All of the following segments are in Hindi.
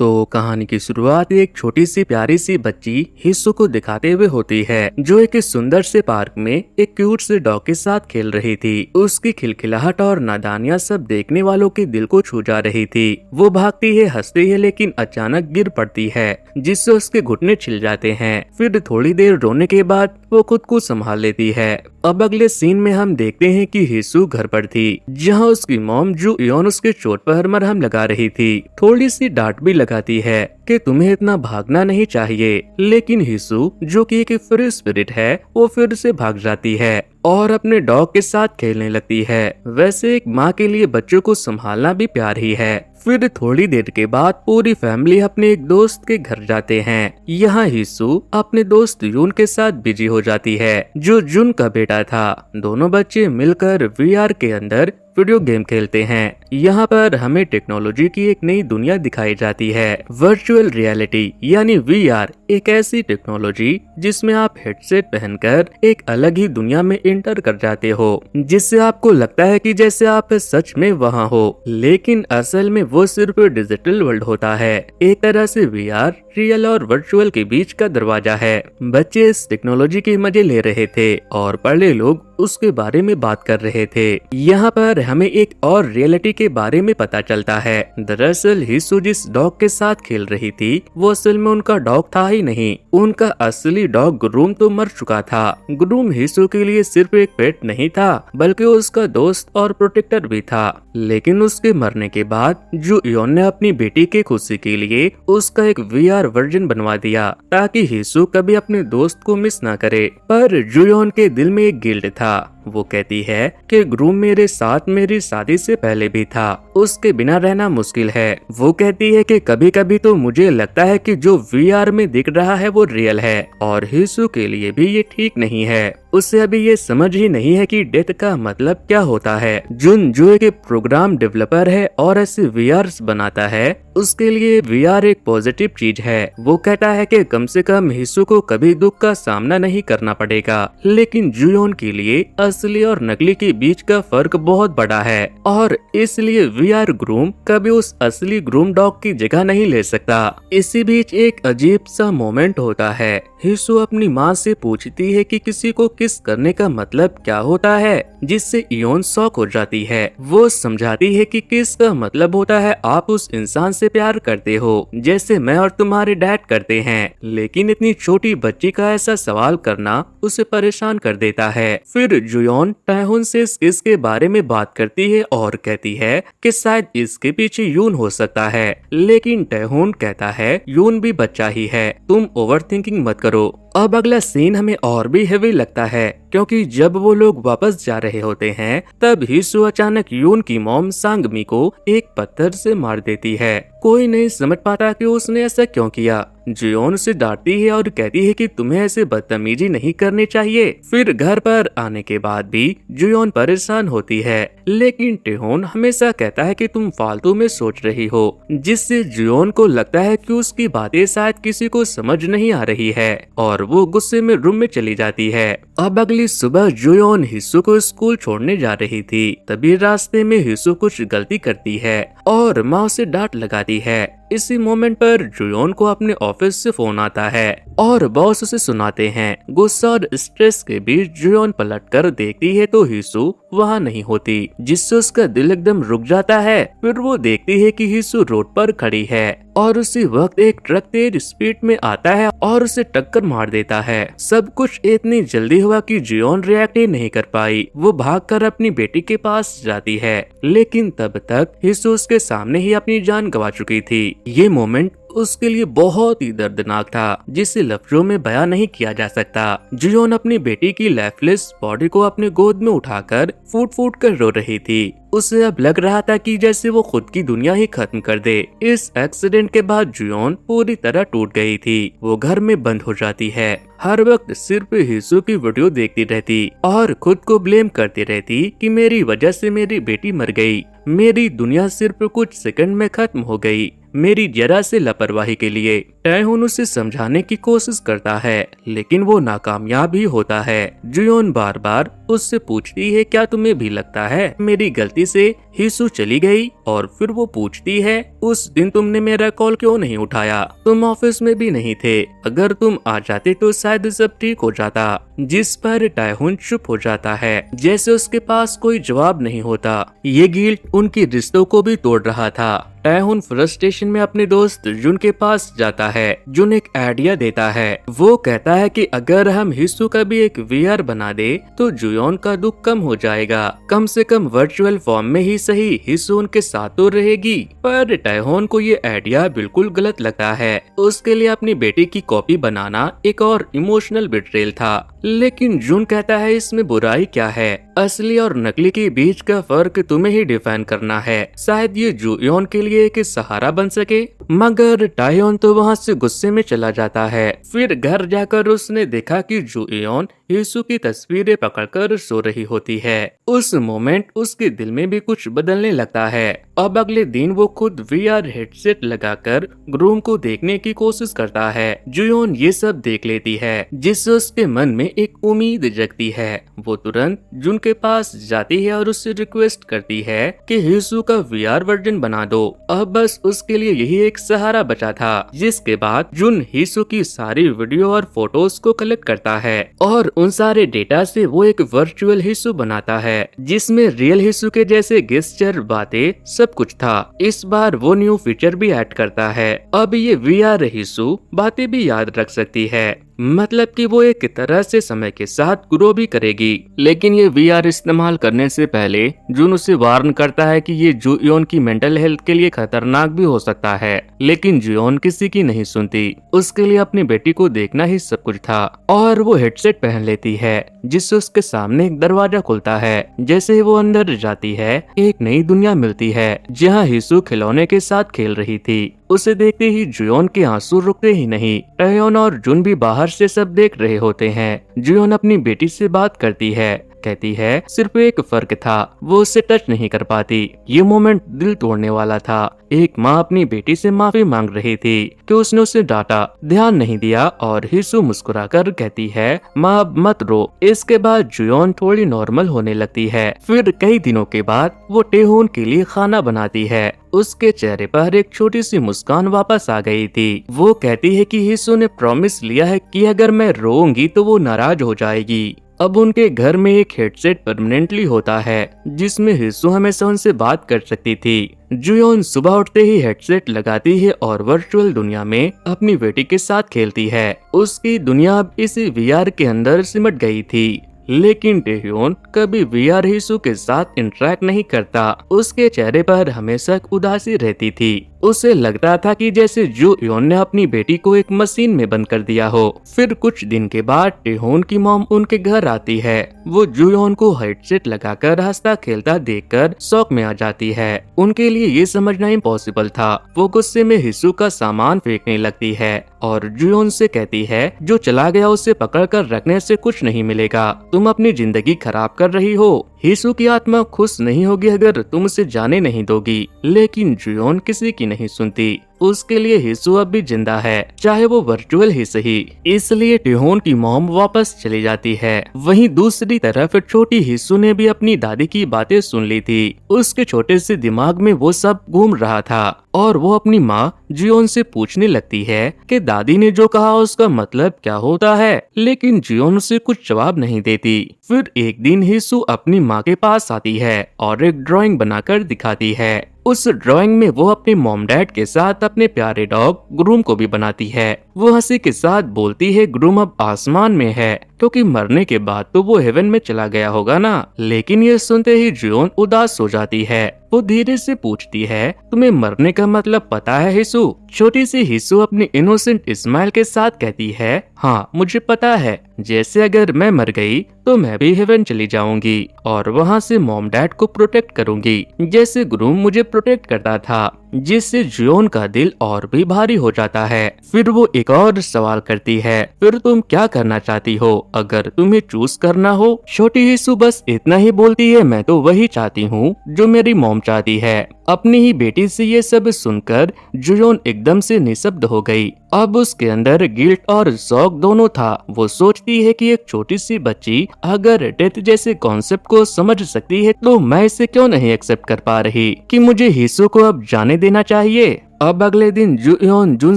तो कहानी की शुरुआत एक छोटी सी प्यारी सी बच्ची हिस्सू को दिखाते हुए होती है, जो एक सुंदर से पार्क में एक क्यूट से डॉग के साथ खेल रही थी। उसकी खिलखिलाहट और नादानियां सब देखने वालों के दिल को छू जा रही थी। वो भागती है, हंसती है, लेकिन अचानक गिर पड़ती है, जिससे उसके घुटने छिल जाते हैं। फिर थोड़ी देर रोने के बाद वो खुद को संभाल लेती है। अब अगले सीन में हम देखते हैं कि हिस्सू घर पर थी, जहां उसकी मॉम जू योन उसके चोट पर मरहम लगा रही थी। थोड़ी सी डांट भी लगाती है कि तुम्हें इतना भागना नहीं चाहिए, लेकिन हिस्सू जो कि एक फ्री स्पिरिट है, वो फिर से भाग जाती है और अपने डॉग के साथ खेलने लगती है। वैसे एक माँ के लिए बच्चों को संभालना भी प्यार ही है। फिर थोड़ी देर के बाद पूरी फैमिली अपने एक दोस्त के घर जाते हैं। यहाँ हिस्सू अपने दोस्त यून के साथ बिजी हो जाती है, जो जुन का बेटा था। दोनों बच्चे मिलकर वीआर के अंदर वीडियो गेम खेलते हैं। यहाँ पर हमें टेक्नोलॉजी की एक नई दुनिया दिखाई जाती है। वर्चुअल रियलिटी यानी वीआर एक ऐसी टेक्नोलॉजी जिसमें आप हेडसेट पहनकर एक अलग ही दुनिया में एंटर कर जाते हो, जिससे आपको लगता है कि जैसे आप सच में वहाँ हो, लेकिन असल में वो सिर्फ डिजिटल वर्ल्ड होता है। एक तरह से वीआर रियल और वर्चुअल के बीच का दरवाजा है। बच्चे इस टेक्नोलॉजी के मजे ले रहे थे और बड़े लोग उसके बारे में बात कर रहे थे। यहाँ पर हमें एक और रियलिटी के बारे में पता चलता है। दरअसल हिस्सू जिस डॉग के साथ खेल रही थी, वो असल में उनका डॉग था ही नहीं। उनका असली डॉग ग्रूम तो मर चुका था। ग्रूम हिस्सू के लिए सिर्फ एक पेट नहीं था, बल्कि उसका दोस्त और प्रोटेक्टर भी था। लेकिन उसके मरने के बाद जू योन ने अपनी बेटी की खुशी के लिए उसका एक वीआर वर्जन बनवा दिया, ताकि हिस्सू कभी अपने दोस्त को मिस ना करे। पर जू योन के दिल में एक गिल्ट था। वो कहती है कि ग्रूम मेरे साथ मेरी शादी से पहले भी था, उसके बिना रहना मुश्किल है। वो कहती है कि कभी कभी तो मुझे लगता है कि जो वीआर में दिख रहा है वो रियल है, और हिस्सू के लिए भी ये ठीक नहीं है। उसे अभी ये समझ ही नहीं है कि डेथ का मतलब क्या होता है। जुन जो एक प्रोग्राम डेवलपर है और ऐसे वीआर्स बनाता है, उसके लिए वीआर एक पॉजिटिव चीज है। वो कहता है कि कम से कम हिस्सू को कभी दुख का सामना नहीं करना पड़ेगा। लेकिन जुयोन के लिए असली और नकली के बीच का फर्क बहुत बड़ा है, और इसलिए वीआर ग्रूम कभी उस असली ग्रूम डॉग की जगह नहीं ले सकता। इसी बीच एक अजीब सा मोमेंट होता है। हिस्सू अपनी माँ से पूछती है कि किसी को किस करने का मतलब क्या होता है, जिससे योन शॉक हो जाती है। वो समझाती है कि किस का मतलब होता है आप उस इंसान से प्यार करते हो, जैसे मैं और तुम्हारे डैड करते हैं। लेकिन इतनी छोटी बच्ची का ऐसा सवाल करना उसे परेशान कर देता है। फिर जुयोन टैहुन से इस किस के बारे में बात करती है और कहती है कि शायद इसके पीछे यून हो सकता है। लेकिन टैहुन कहता है यून भी बच्चा ही है, तुम ओवर थिंकिंग मत करो। अब अगला सीन हमें और भी हेवी लगता है, क्योंकि जब वो लोग वापस जा रहे होते हैं, तब हिस्सू अचानक यून की मॉम सांगमी को एक पत्थर से मार देती है। कोई नहीं समझ पाता कि उसने ऐसा क्यों किया। जियोन उसे डांटती है और कहती है कि तुम्हें ऐसे बदतमीजी नहीं करनी चाहिए। फिर घर पर आने के बाद भी जियोन परेशान होती है, लेकिन टेहोन हमेशा कहता है कि तुम फालतू में सोच रही हो, जिससे जियोन को लगता है कि उसकी बातें शायद किसी को समझ नहीं आ रही है, और वो गुस्से में रूम में चली जाती है। अब अगली सुबह जियोन हिस्सू को स्कूल छोड़ने जा रही थी, तभी रास्ते में हिस्सू कुछ गलती करती है और माँ उसे डांट लगाती है। इसी मोमेंट पर जुयोन को अपने ऑफिस से फोन आता है और बॉस उसे सुनाते हैं। गुस्सा और स्ट्रेस के बीच जुयोन पलटकर देखती है तो हिस्सू वहाँ नहीं होती, जिससे उसका दिल एकदम रुक जाता है। फिर वो देखती है कि हिस्सू रोड पर खड़ी है और उसी वक्त एक ट्रक तेज स्पीड में आता है और उसे टक्कर मार देता है। सब कुछ इतनी जल्दी हुआ कि जियोन रिएक्ट ही नहीं कर पाई। वो भागकर अपनी बेटी के पास जाती है, लेकिन तब तक हिस्सू उसके सामने ही अपनी जान गंवा चुकी थी। ये मोमेंट उसके लिए बहुत ही दर्दनाक था, जिसे लफ्जों में बयां नहीं किया जा सकता। जियोन अपनी बेटी की लाइफलेस बॉडी को अपने गोद में उठाकर फूट फूट कर रो रही थी। उसे अब लग रहा था कि जैसे वो खुद की दुनिया ही खत्म कर दे। इस एक्सीडेंट के बाद जियोन पूरी तरह टूट गई थी। वो घर में बंद हो जाती है, हर वक्त सिर्फ हिस्सू की वीडियो देखती रहती और खुद को ब्लेम करती रहती कि मेरी वजह से मेरी बेटी मर गई, मेरी दुनिया सिर्फ कुछ सेकंड में खत्म हो गई, मेरी जरा से लापरवाही के लिए। टैहुन उसे समझाने की कोशिश करता है, लेकिन वो नाकामयाब ही होता है। जियोन बार बार उससे पूछती है क्या तुम्हें भी लगता है मेरी गलती गलती से हिसू चली गई और फिर वो पूछती है, उस दिन तुमने मेरा कॉल क्यों नहीं उठाया? तुम ऑफिस में भी नहीं थे। अगर तुम आ जाते तो शायद सब ठीक हो जाता। जिस पर टायहुन चुप हो जाता है, जैसे उसके पास कोई जवाब नहीं होता। ये गिल्ट उनकी रिश्तों को भी तोड़ रहा था। टायहुन फ्रस्ट्रेशन में अपने दोस्त जुन के पास जाता है। जुन एक आइडिया देता है। वो कहता है कि अगर हम हिसू का भी एक वीआर बना दे तो जुयोन का दुख कम हो जाएगा। कम से कम वर्चुअल फॉर्म में ही सही, हिसू उनके साथ तो रहेगी। पर टायहुन को ये आइडिया बिल्कुल गलत लगता है। उसके लिए अपनी बेटी की कॉपी बनाना एक और इमोशनल बिट्रेल था। लेकिन जुन कहता है इसमें बुराई क्या है? असली और नकली के बीच का फर्क तुम्हें ही डिफाइन करना है। शायद ये जुयोन के लिए एक सहारा बन सके। मगर टायहुन तो वहाँ से गुस्से में चला जाता है। फिर घर जाकर उसने देखा कि जुयोन हिसू की तस्वीरें पकड़कर सो रही होती है। उस मोमेंट उसके दिल में भी कुछ बदलने लगता है। अब अगले दिन वो खुद वीआर हेडसेट लगाकर ग्रूम को देखने की कोशिश करता है। जुयोन ये सब देख लेती है, जिससे उसके मन में एक उम्मीद जगती है। वो तुरंत जुन के पास जाती है और उससे रिक्वेस्ट करती है कि हिसू का वीआर वर्जन बना दो। अब बस उसके लिए यही एक सहारा बचा था। जिसके बाद जुन हिसू की सारी वीडियो और फोटोज को कलेक्ट करता है और उन सारे डेटा से वो एक वर्चुअल हिसू बनाता है, जिसमें रियल हिसू के जैसे गेस्चर, बातें, सब कुछ था। इस बार वो न्यू फीचर भी ऐड करता है। अब ये वीआर हिसू बातें भी याद रख सकती है, मतलब कि वो एक तरह से समय के साथ ग्रो भी करेगी। लेकिन ये वीआर इस्तेमाल करने से पहले जुन उसे वार्न करता है कि ये जुयोन की मेंटल हेल्थ के लिए खतरनाक भी हो सकता है। लेकिन जुयोन किसी की नहीं सुनती। उसके लिए अपनी बेटी को देखना ही सब कुछ था और वो हेडसेट पहन लेती है, जिससे उसके सामने एक दरवाजा खुलता है। जैसे ही वो अंदर जाती है, एक नई दुनिया मिलती है जहाँ हिसू खिलौने के साथ खेल रही थी। उसे देखते ही जुयोन के आंसू रुकते ही नहीं। टायहुन और जुन भी बाहर से सब देख रहे होते हैं। जुयोन अपनी बेटी से बात करती है, कहती है सिर्फ एक फर्क था, वो उसे टच नहीं कर पाती। ये मोमेंट दिल तोड़ने वाला था। एक माँ अपनी बेटी से माफी मांग रही थी कि उसने उसे डांटा, ध्यान नहीं दिया और हिसू मुस्कुराकर कहती है माँ अब मत रो। इसके बाद जुयोन थोड़ी नॉर्मल होने लगती है। फिर कई दिनों के बाद वो टायहुन के लिए खाना बनाती है। उसके चेहरे पर एक छोटी सी मुस्कान वापस आ गई थी। वो कहती है कि हिसू ने प्रॉमिस लिया है कि अगर मैं रोऊंगी तो वो नाराज हो जाएगी। अब उनके घर में एक हेडसेट परमानेंटली होता है, जिसमें हिसू हमेशा उनसे बात कर सकती थी। जुयोन सुबह उठते ही हेडसेट लगाती है और वर्चुअल दुनिया में अपनी बेटी के साथ खेलती है। उसकी दुनिया अब इसी वीआर के अंदर सिमट गई थी। लेकिन टायहुन कभी वीआर हिसू के साथ इंटरेक्ट नहीं करता। उसके चेहरे पर हमेशा उदासी रहती थी। उसे लगता था कि जैसे जुयोन ने अपनी बेटी को एक मशीन में बंद कर दिया हो। फिर कुछ दिन के बाद टायहुन की मॉम उनके घर आती है। वो जुयोन को हेडसेट लगाकर हंसता खेलता देखकर शौक में आ जाती है। उनके लिए ये समझना इम्पॉसिबल था। वो गुस्से में हिसू का सामान फेंकने लगती है और जुयोन से कहती है जो चला गया उसे पकड़ कर रखने से कुछ नहीं मिलेगा, तुम अपनी जिंदगी खराब कर रही हो। हिसू की आत्मा खुश नहीं होगी अगर तुम उसे जाने नहीं दोगी। लेकिन जुयोन किसी की नहीं सुनती। उसके लिए हिसू अब भी जिंदा है, चाहे वो वर्चुअल ही सही। इसलिए टायहुन की मॉम वापस चली जाती है। वहीं दूसरी तरफ छोटी हिसू ने भी अपनी दादी की बातें सुन ली थी। उसके छोटे से दिमाग में वो सब घूम रहा था और वो अपनी माँ जुयोन से पूछने लगती है कि दादी ने जो कहा उसका मतलब क्या होता है। लेकिन जुयोन उसे कुछ जवाब नहीं देती। फिर एक दिन हिसू अपनी माँ के पास आती है और एक ड्राइंग बनाकर दिखाती है। उस ड्राइंग में वो अपने मॉम डैड के साथ अपने प्यारे डॉग ग्रूम को भी बनाती है। वो हंसी के साथ बोलती है ग्रूम अब आसमान में है, क्योंकि मरने के बाद तो वो हेवन में चला गया होगा ना। लेकिन ये सुनते ही जुयोन उदास हो जाती है। वो धीरे से पूछती है तुम्हें मरने का मतलब पता है हिसू? छोटी सी हिसू अपनी इनोसेंट स्माइल के साथ कहती है हाँ मुझे पता है, जैसे अगर मैं मर गई तो मैं भी हेवन चली जाऊंगी और वहाँ से मॉम डैड को प्रोटेक्ट करूंगी, जैसे ग्रूम मुझे प्रोटेक्ट करता था। जिससे जुयोन का दिल और भी भारी हो जाता है। फिर वो एक और सवाल करती है फिर तुम क्या करना चाहती हो अगर तुम्हें चूज करना हो? छोटी हिसू बस इतना ही बोलती है मैं तो वही चाहती हूँ जो मेरी मॉम चाहती है। अपनी ही बेटी से ये सब सुनकर जुयोन एकदम से निशब्द हो गई। अब उसके अंदर गिल्ट और शौक दोनों था। वो सोचती है कि एक छोटी सी बच्ची अगर डेथ जैसे कॉन्सेप्ट को समझ सकती है तो मैं इसे क्यों नहीं एक्सेप्ट कर पा रही कि मुझे हिसू को अब जाने देना चाहिए। अब अगले दिन जुयोन जुन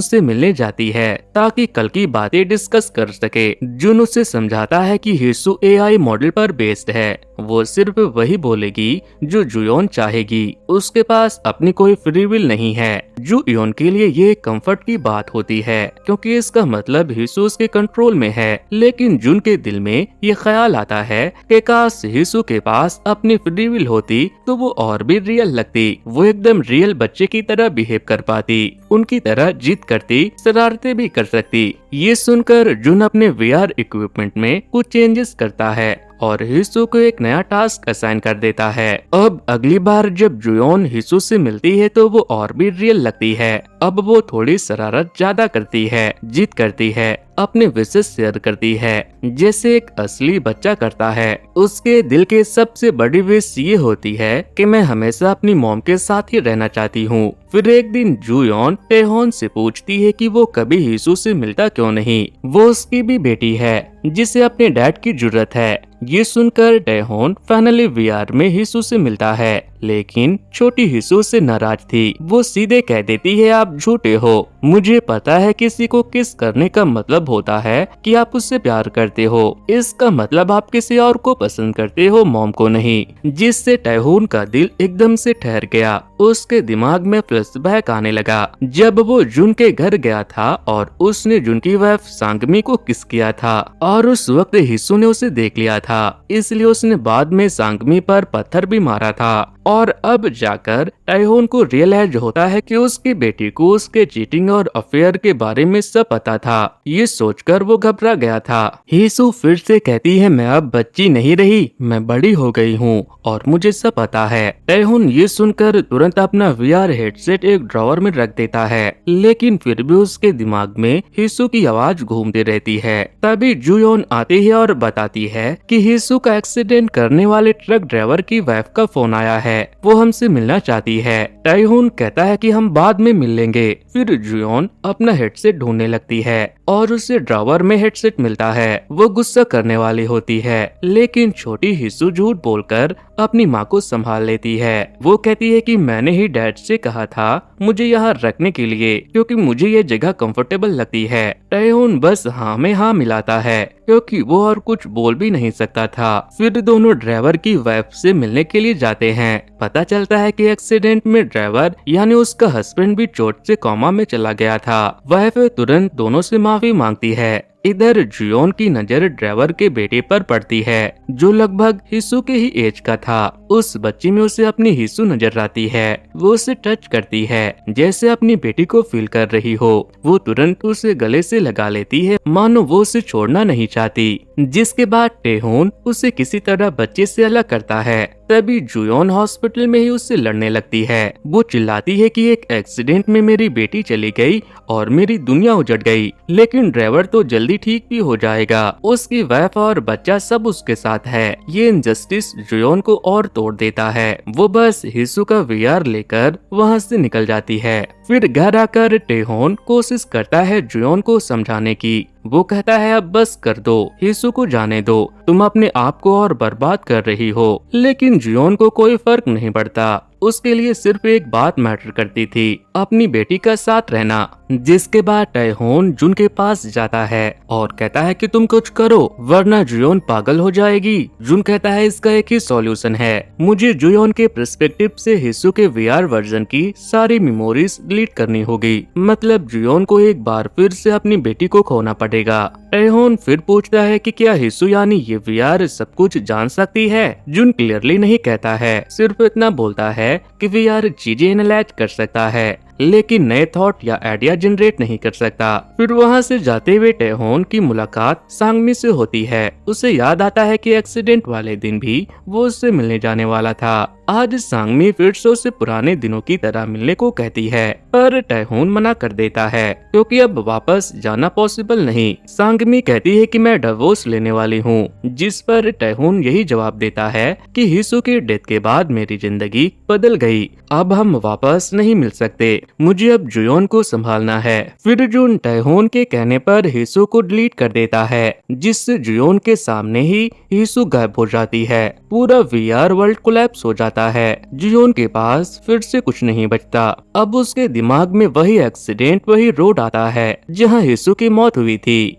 से मिलने जाती है ताकि कल की बातें डिस्कस कर सके। जुन उसे समझाता है कि हिसू एआई मॉडल पर बेस्ड है, वो सिर्फ वही बोलेगी जो जुयोन चाहेगी, उसके पास अपनी कोई फ्री विल नहीं है। जुयोन के लिए ये कंफर्ट की बात होती है क्योंकि इसका मतलब हिसू उसके कंट्रोल में है, लेकिन जुन के दिल में ये ख्याल आता है कि काश हिसू के पास अपनी फ्री विल होती तो वो और भी रियल लगती, वो एकदम रियल बच्चे की तरह बिहेव कर पाती, उनकी तरह जिद करती, शरारतें भी कर सकती। ये सुनकर जुन अपने वीआर इक्विपमेंट में कुछ चेंजेस करता है और हिसू को एक नया टास्क असाइन कर देता है। अब अगली बार जब जुयोन हिसू से मिलती है तो वो और भी रियल लगती है। अब वो थोड़ी शरारत ज्यादा करती है, जिद करती है, अपने विशेष शेयर करती है जैसे एक असली बच्चा करता है। उसके दिल के सबसे बड़ी विश ये होती है कि मैं हमेशा अपनी मॉम के साथ ही रहना चाहती हूँ। फिर एक दिन जुयोन टेहोन से पूछती है कि वो कभी हिसू से मिलता क्यों नहीं, वो उसकी भी बेटी है जिसे अपने डैड की जरूरत है। ये सुनकर टेहोन फाइनली वीआर में हिसू से मिलता है, लेकिन छोटी हिसू से नाराज थी। वो सीधे कह देती है आप झूठे हो, मुझे पता है किसी को किस करने का मतलब होता है कि आप उससे प्यार करते हो, इसका मतलब आप किसी और को पसंद करते हो, मॉम को नहीं। जिससे टेहोन का दिल एकदम से ठहर गया, उसके दिमाग में फ्लैशबैक आने लगा जब वो जुन के घर गया था और उसने जुन की वाइफ सांगमी को किस किया था और उस वक्त हिसू ने उसे देख लिया था, इसलिए उसने बाद में सांगमी पर पत्थर भी मारा था। और अब जाकर टेहोन को रियलाइज होता है कि उसकी बेटी को उसके चीटिंग और अफेयर के बारे में सब पता था। ये सोचकर वो घबरा गया था। हिसू फिर से कहती है मैं अब बच्ची नहीं रही, मैं बड़ी हो गई हूँ और मुझे सब पता है। टेहोन ये सुनकर तुरंत अपना वीआर हेडसेट एक ड्रॉवर में रख देता है, लेकिन फिर भी उसके दिमाग में हिसू की आवाज घूमती रहती है। तभी जुयोन आती है और बताती है कि हिसू का एक्सीडेंट करने वाले ट्रक ड्राइवर की वाइफ का फोन आया है, वो हमसे मिलना चाहती है। टेहोन कहता है कि हम बाद में मिल लेंगे। फिर जुयोन अपना हेडसेट ढूंढने लगती है और उसे ड्रॉवर में हेडसेट मिलता है। वो गुस्सा करने वाली होती है, लेकिन छोटी हिसू झूठ बोलकर अपनी माँ को संभाल लेती है। वो कहती है कि मैंने ही डैड से कहा था मुझे यहाँ रखने के लिए क्योंकि मुझे ये जगह कंफर्टेबल लगती है। टेहोन बस हाँ में हाँ मिलाता है क्योंकि वो और कुछ बोल भी नहीं सकता था। फिर दोनों ड्राइवर की वाइफ से मिलने के लिए जाते हैं। पता चलता है कि एक्सीडेंट में ड्राइवर यानी उसका हस्बैंड भी चोट से कोमा में चला गया था। वाइफ तुरंत दोनों से माफी मांगती है। इधर जुयोन की नजर ड्राइवर के बेटे पर पड़ती है जो लगभग हिसू के ही एज का था। उस बच्ची में उसे अपनी हिसू नजर आती है। वो उसे टच करती है जैसे अपनी बेटी को फील कर रही हो। वो तुरंत उसे गले से लगा लेती है मानो वो उसे छोड़ना नहीं चाहती। जिसके बाद टेहोन उसे किसी तरह बच्चे से अलग करता है। तभी जुयोन हॉस्पिटल में ही उससे लड़ने लगती है। वो चिल्लाती है कि एक एक्सीडेंट में मेरी बेटी चली गई और मेरी दुनिया उजड़ गई, लेकिन ड्राइवर तो जल्दी ठीक भी हो जाएगा, उसकी वाइफ और बच्चा सब उसके साथ है। ये इनजस्टिस जुयोन को और तोड़ देता है। वो बस हिसू का वीआर लेकर वहाँ से निकल जाती है। फिर घर आकर टेहोन कोशिश करता है जुयोन को समझाने की। वो कहता है अब बस कर दो, हिसू को जाने दो, तुम अपने आप को और बर्बाद कर रही हो। लेकिन जुयोन को कोई फर्क नहीं पड़ता, उसके लिए सिर्फ एक बात मैटर करती थी, अपनी बेटी का साथ रहना। जिसके बाद टेहोन जुन के पास जाता है और कहता है कि तुम कुछ करो वरना जुयोन पागल हो जाएगी। जुन कहता है इसका एक ही सॉल्यूशन है, मुझे जुयोन के पर्सपेक्टिव से हिसू के वीआर वर्जन की सारी मेमोरीज डिलीट करनी होगी। मतलब जुयोन को एक बार फिर से अपनी बेटी को खोना पड़ेगा। टेहोन फिर पूछता है कि क्या हिसू यानी ये वीआर सब कुछ जान सकती है। जुन क्लियरली नहीं कहता है, सिर्फ इतना बोलता है कि वीआर चीजें एनालाइज कर सकता है लेकिन नए थॉट या आइडिया जनरेट नहीं कर सकता। फिर वहाँ से जाते हुए टेहोन की मुलाकात सांगमी से होती है। उसे याद आता है कि एक्सीडेंट वाले दिन भी वो उससे मिलने जाने वाला था। आज सांगमी फिर से उसे पुराने दिनों की तरह मिलने को कहती है, पर टेहोन मना कर देता है क्योंकि अब वापस जाना पॉसिबल नहीं। सांगमी कहती है कि मैं डिवोर्स लेने वाली हूँ, जिस पर टेहोन यही जवाब देता है कि हिसू की डेथ के बाद मेरी जिंदगी बदल गई। अब हम वापस नहीं मिल सकते, मुझे अब जुयोन को संभालना है। फिर जून टैहोन के कहने पर हिसो को डिलीट कर देता है, जिससे जुयोन के सामने ही हिसो गायब हो जाती है। पूरा वीआर वर्ल्ड कोलैप्स हो जाता है। जुयोन के पास फिर से कुछ नहीं बचता। अब उसके दिमाग में वही एक्सीडेंट, वही रोड आता है जहाँ हिसो की मौत हुई थी।